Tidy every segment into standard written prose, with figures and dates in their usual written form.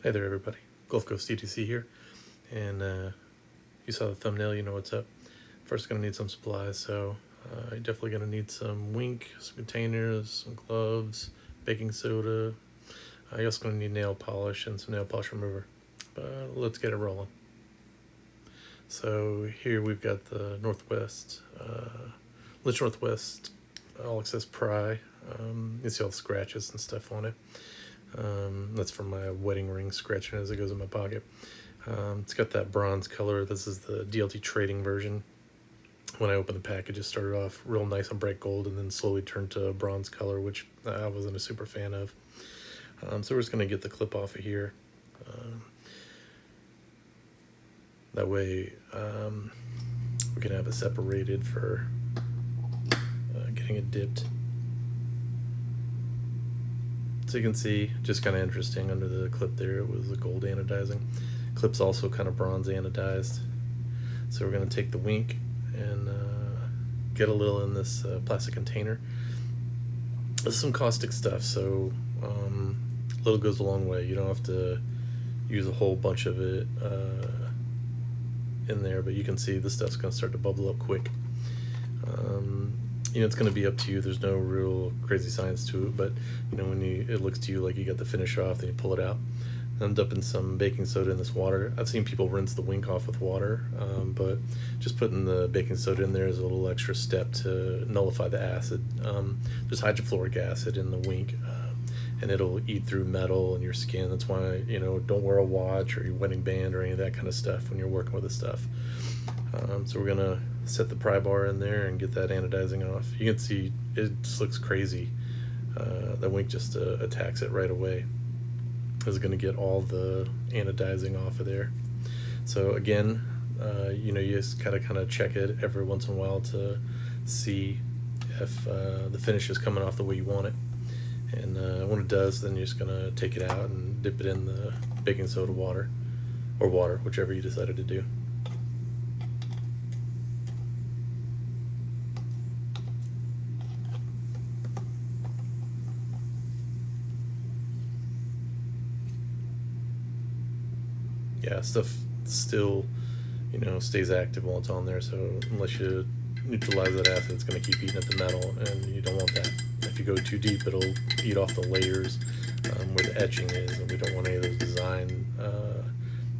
Hey there everybody, Gulf Coast ETC here, and you saw the thumbnail, you know what's up. First gonna need some supplies, so you're definitely gonna need some wink, some containers, some gloves, baking soda. You're also gonna need nail polish and some nail polish remover, but let's get it rolling. So here we've got the Lynch Northwest All Access Pry. You see all the scratches and stuff on it. That's from my wedding ring scratching as it goes in my pocket. It's got that bronze color. This is the DLT trading version. When I opened the package, it started off real nice and bright gold and then slowly turned to bronze color, which I wasn't a super fan of. So we're just going to get the clip off of here. That way we can have it separated for getting it dipped. So you can see, just kind of interesting, under the clip there it was a gold anodizing. Clip's also kind of bronze anodized. So we're going to take the wink and get a little in this plastic container. This is some caustic stuff, so a little goes a long way. You don't have to use a whole bunch of it in there, but you can see this stuff's going to start to bubble up quick. You know, it's going to be up to you. There's no real crazy science to it, but you know, when it looks to you like you got the finish off, then you pull it out. I'm dumping some baking soda in this water. I've seen people rinse the wink off with water, but just putting the baking soda in there is a little extra step to nullify the acid. There's hydrofluoric acid in the wink, and it'll eat through metal and your skin. That's why, you know, don't wear a watch or your wedding band or any of that kind of stuff when you're working with this stuff. So we're gonna set the pry bar in there and get that anodizing off. You can see it just looks crazy. The wink just attacks it right away. It's gonna get all the anodizing off of there. So again, you know, you just gotta kind of check it every once in a while to see if the finish is coming off the way you want it. And when it does, then you're just gonna take it out and dip it in the baking soda water, or water, whichever you decided to do. Yeah, stuff still, you know, stays active while it's on there, so unless you neutralize that acid, it's going to keep eating at the metal, and you don't want that. If you go too deep, it'll eat off the layers where the etching is, and we don't want any of those design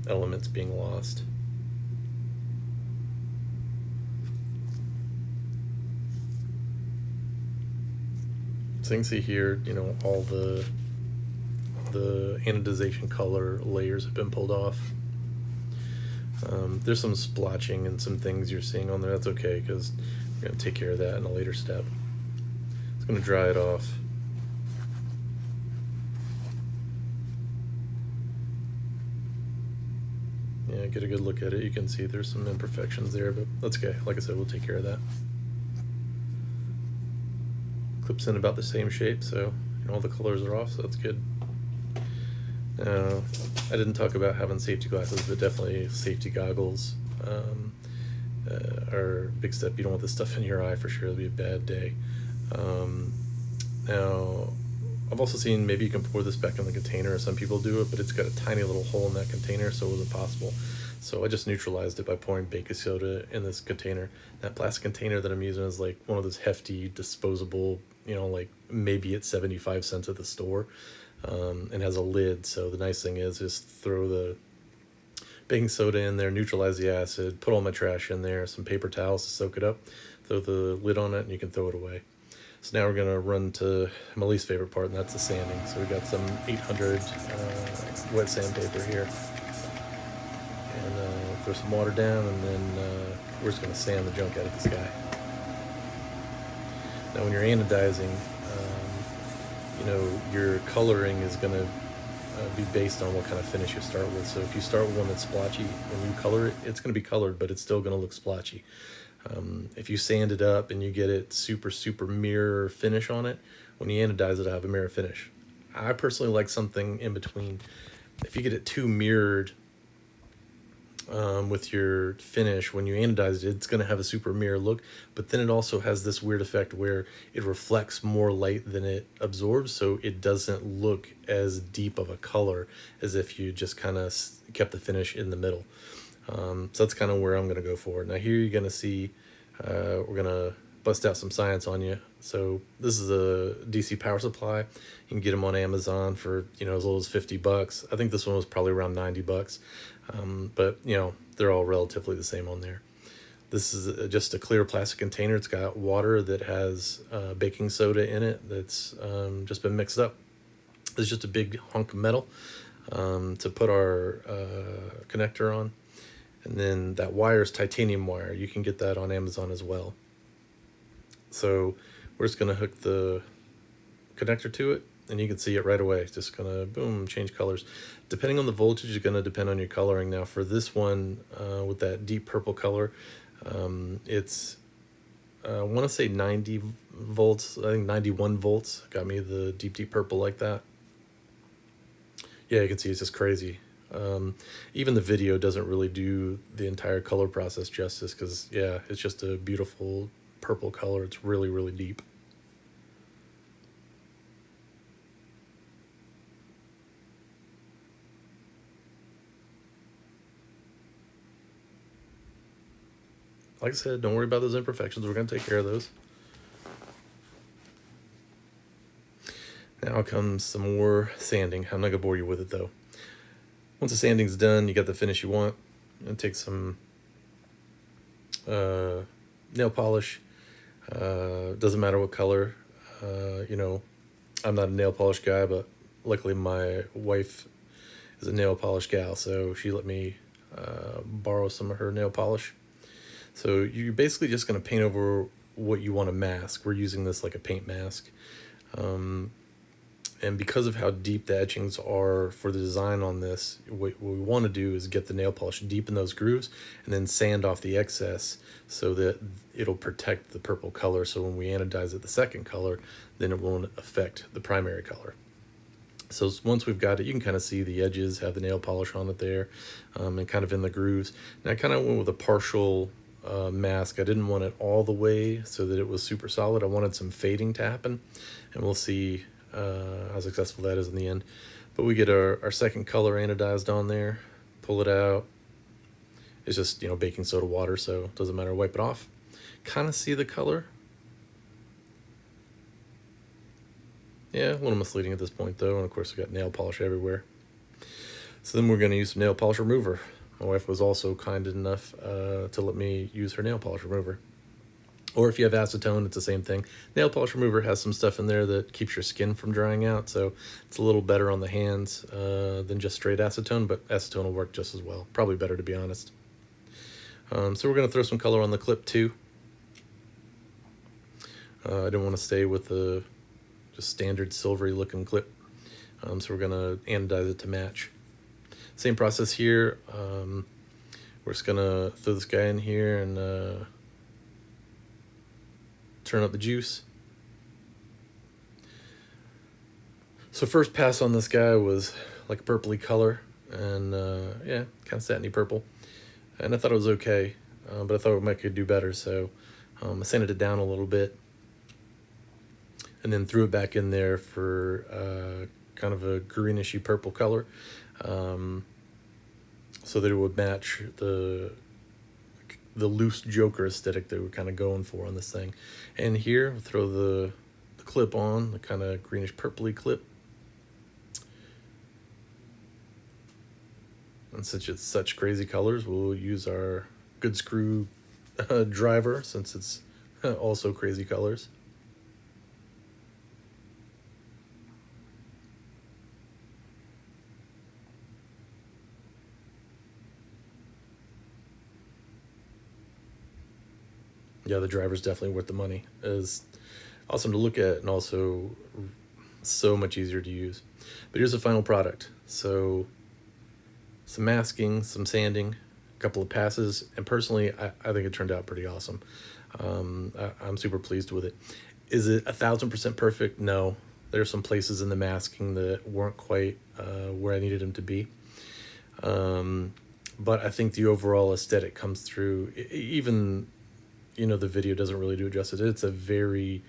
elements being lost. So you can see here, you know, all the anodization color layers have been pulled off. There's some splotching and some things you're seeing on there. That's okay, because we're going to take care of that in a later step. It's going to dry it off. Yeah, get a good look at it. You can see there's some imperfections there, but that's okay. Like I said, we'll take care of that. Clips in about the same shape, so you know, all the colors are off, so that's good. I didn't talk about having safety glasses, but definitely safety goggles are a big step. You don't want this stuff in your eye for sure. It'll be a bad day. Now, I've also seen maybe you can pour this back in the container. Some people do it, but it's got a tiny little hole in that container, so it wasn't possible. So I just neutralized it by pouring baking soda in this container. That plastic container that I'm using is like one of those hefty disposable, you know, like maybe it's 75 cents at the store. And has a lid, so the nice thing is just throw the baking soda in there, neutralize the acid, put all my trash in there, some paper towels to soak it up, throw the lid on it, and you can throw it away. So now we're going to run to my least favorite part, and that's the sanding. So we got some 800 wet sandpaper here, and throw some water down, and then we're just going to sand the junk out of this guy. Now when you're anodizing, you know, your coloring is going to be based on what kind of finish you start with. So if you start with one that's splotchy, when you color it, it's going to be colored, but it's still going to look splotchy. If you sand it up and you get it super mirror finish on it, when you anodize it, it'll have a mirror finish. I personally like something in between. If you get it too mirrored, with your finish, when you anodize it, it's going to have a super mirror look, but then it also has this weird effect where it reflects more light than it absorbs, so it doesn't look as deep of a color as if you just kind of kept the finish in the middle. So that's kind of where I'm going to go for it. Now here you're going to see, we're going to bust out some science on you. So this is a DC power supply. You can get them on Amazon for, as little as $50. I think this one was probably around $90. But they're all relatively the same on there. This is just a clear plastic container. It's got water that has baking soda in it that's just been mixed up. It's just a big hunk of metal to put our connector on. And then that wire is titanium wire. You can get that on Amazon as well. So we're just going to hook the connector to it, and you can see it right away. It's just going to, boom, change colors. Depending on the voltage, is going to depend on your coloring. Now for this one, with that deep purple color, it's, I want to say 90 volts. I think 91 volts got me the deep purple like that. Yeah, you can see it's just crazy. Even the video doesn't really do the entire color process justice because, yeah, it's just a beautiful purple color. It's really, really deep. Like I said, don't worry about those imperfections. We're going to take care of those. Now comes some more sanding. I'm not going to bore you with it, though. Once the sanding's done, you got the finish you want. And take some nail polish. Doesn't matter what color. I'm not a nail polish guy, but luckily my wife is a nail polish gal, so she let me borrow some of her nail polish. So you're basically just going to paint over what you want to mask. We're using this like a paint mask. And because of how deep the etchings are for the design on this, what we want to do is get the nail polish deep in those grooves and then sand off the excess so that it'll protect the purple color. So when we anodize it the second color, then it won't affect the primary color. So once we've got it, you can kind of see the edges have the nail polish on it there, and kind of in the grooves. And I kind of went with a partial mask. I didn't want it all the way so that it was super solid. I wanted some fading to happen, and we'll see how successful that is in the end. But we get our second color anodized on there, pull it out. It's just, baking soda water, so it doesn't matter, wipe it off. Kind of see the color. Yeah, a little misleading at this point though, and of course we got nail polish everywhere. So then we're going to use some nail polish remover. My wife was also kind enough to let me use her nail polish remover. Or if you have acetone, it's the same thing. Nail polish remover has some stuff in there that keeps your skin from drying out, so it's a little better on the hands than just straight acetone, but acetone will work just as well. Probably better, to be honest. So we're going to throw some color on the clip too. I didn't want to stay with the just standard silvery looking clip, so we're going to anodize it to match. Same process here. We're just going to throw this guy in here and turn up the juice. So first pass on this guy was like a purpley color, and yeah, kind of satiny purple, and I thought it was okay, but I thought I could do better, so I sanded it down a little bit and then threw it back in there for kind of a greenish-y purple color, so that it would match the loose Joker aesthetic that we're kind of going for on this thing. And here, we'll throw the clip on, the kind of greenish purpley clip. And since it's such crazy colors, we'll use our good screw driver, since it's also crazy colors. Yeah, the driver's definitely worth the money. It's awesome to look at and also so much easier to use. But here's the final product. So some masking, some sanding, a couple of passes, and personally, I think it turned out pretty awesome. I'm super pleased with it. Is it 1,000% perfect? No. There's some places in the masking that weren't quite where I needed them to be. but I think the overall aesthetic comes through. Even, you know, the video doesn't really do it justice. It's a very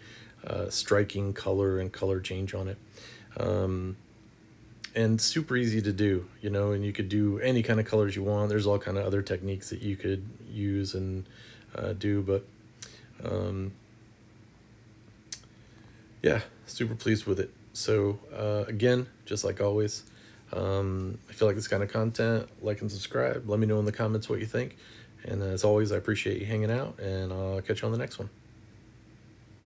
striking color and color change on it. And super easy to do, you know, and you could do any kind of colors you want. There's all kind of other techniques that you could use and do, but yeah, super pleased with it. So again, just like always, if you like this kind of content, like and subscribe. Let me know in the comments what you think. And as always, I appreciate you hanging out, and I'll catch you on the next one.